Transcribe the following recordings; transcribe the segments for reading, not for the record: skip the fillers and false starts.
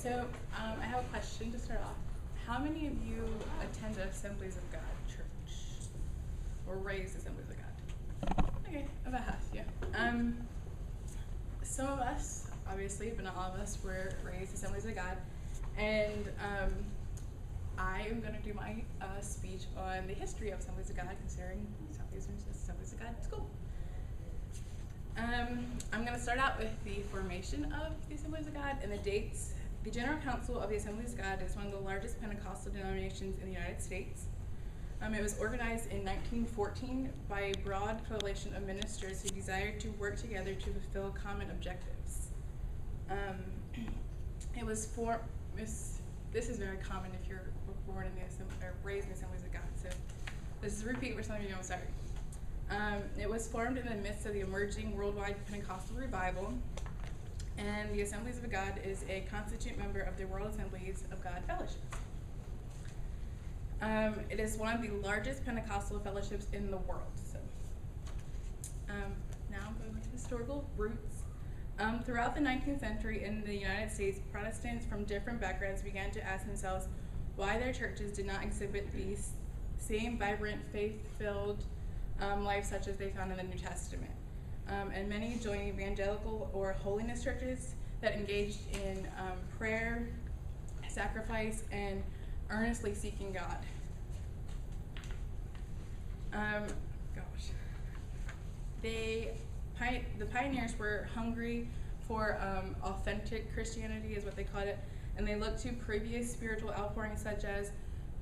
So I have a question to start off. How many of you attend Assemblies of God church or raised Assemblies of God? Okay, about half, yeah. Some of us, obviously, but not all of us, were raised Assemblies of God, and I am going to do my speech on the history of Assemblies of God, considering Southeastern Assemblies of God School. I'm going to start out with the formation of the Assemblies of God and the dates. The General Council of the Assemblies of God is one of the largest Pentecostal denominations in the United States. It was organized in 1914 by a broad coalition of ministers who desired to work together to fulfill common objectives. This is very common if you're born in the or raised in the Assemblies of God. So this is a repeat for some of you. I'm sorry. It was formed in the midst of the emerging worldwide Pentecostal revival, and the Assemblies of God is a constituent member of the World Assemblies of God Fellowship. It is one of the largest Pentecostal fellowships in the world. So, now I'm going to historical roots. Throughout the 19th century in the United States, Protestants from different backgrounds began to ask themselves why their churches did not exhibit the same vibrant, faith-filled life such as they found in the New Testament. And many joined evangelical or holiness churches that engaged in prayer, sacrifice, and earnestly seeking God. The pioneers were hungry for authentic Christianity, is what they called it, and they looked to previous spiritual outpourings such as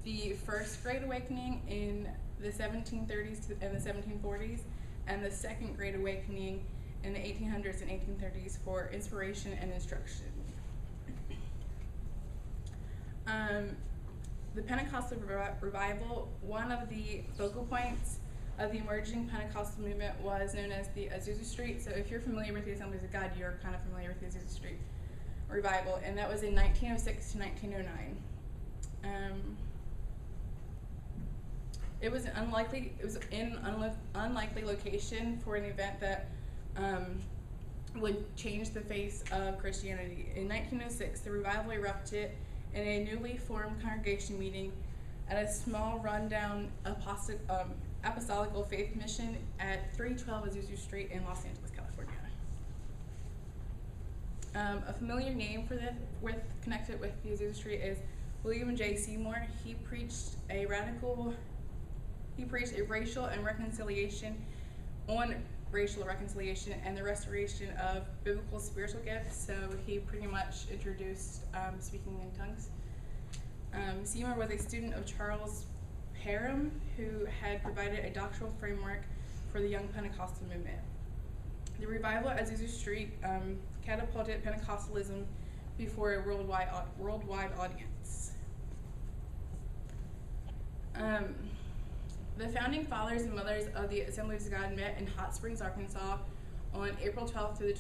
the First Great Awakening in the 1730s and the 1740s, and the Second Great Awakening in the 1800s and 1830s for inspiration and instruction. The Pentecostal revival, one of the focal points of the emerging Pentecostal movement was known as the Azusa Street. So if you're familiar with the Assemblies of God, you're kind of familiar with the Azusa Street revival, and that was in 1906 to 1909. It was in an unlikely location for an event that would change the face of Christianity. In 1906, the revival erupted in a newly formed congregation meeting at a small rundown apostolical faith mission at 312 Azusa Street in Los Angeles, California. A familiar name connected with the Azusa Street is William J. Seymour. He preached racial reconciliation and the restoration of biblical spiritual gifts. So he pretty much introduced speaking in tongues. Seymour was a student of Charles Parham, who had provided a doctrinal framework for the young Pentecostal movement. The revival at Azusa Street catapulted Pentecostalism before a worldwide audience. The founding fathers and mothers of the Assemblies of God met in Hot Springs, Arkansas on April 2nd through the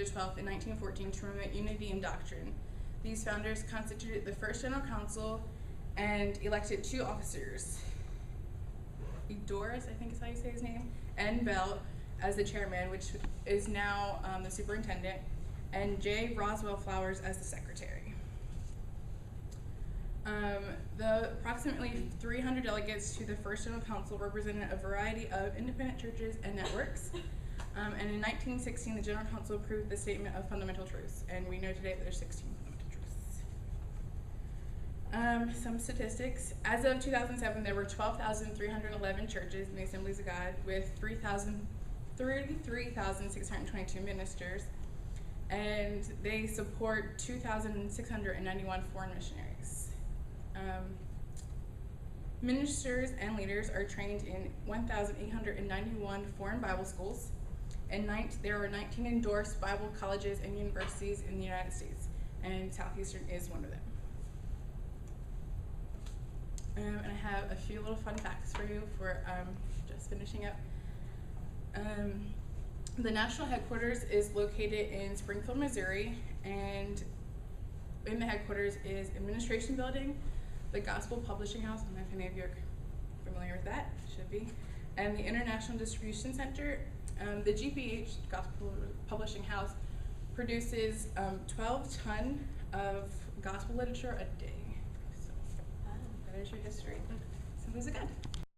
12th in 1914 to promote unity in doctrine. These founders constituted the first General Council and elected 2 officers, Doris, I think is how you say his name, and Bell as the chairman, which is now the superintendent, and J. Roswell Flowers as the secretary. The approximately 300 delegates to the First General Council represented a variety of independent churches and networks. And in 1916, the General Council approved the Statement of Fundamental Truths, and we know today that there's 16 fundamental truths. Some statistics. As of 2007, there were 12,311 churches in the Assemblies of God with 33,622 ministers, and they support 2,691 foreign missionaries. Ministers and leaders are trained in 1,891 foreign Bible schools, and there are 19 endorsed Bible colleges and universities in the United States, and Southeastern is one of them. And I have a few little fun facts for you for just finishing up. The national headquarters is located in Springfield, Missouri, and in the headquarters is Administration Building, the Gospel Publishing House, I don't know if any of you are familiar with that, should be, and the International Distribution Center. The GPH, Gospel Publishing House, produces 12 ton of gospel literature a day. So that is your history. So who's it good?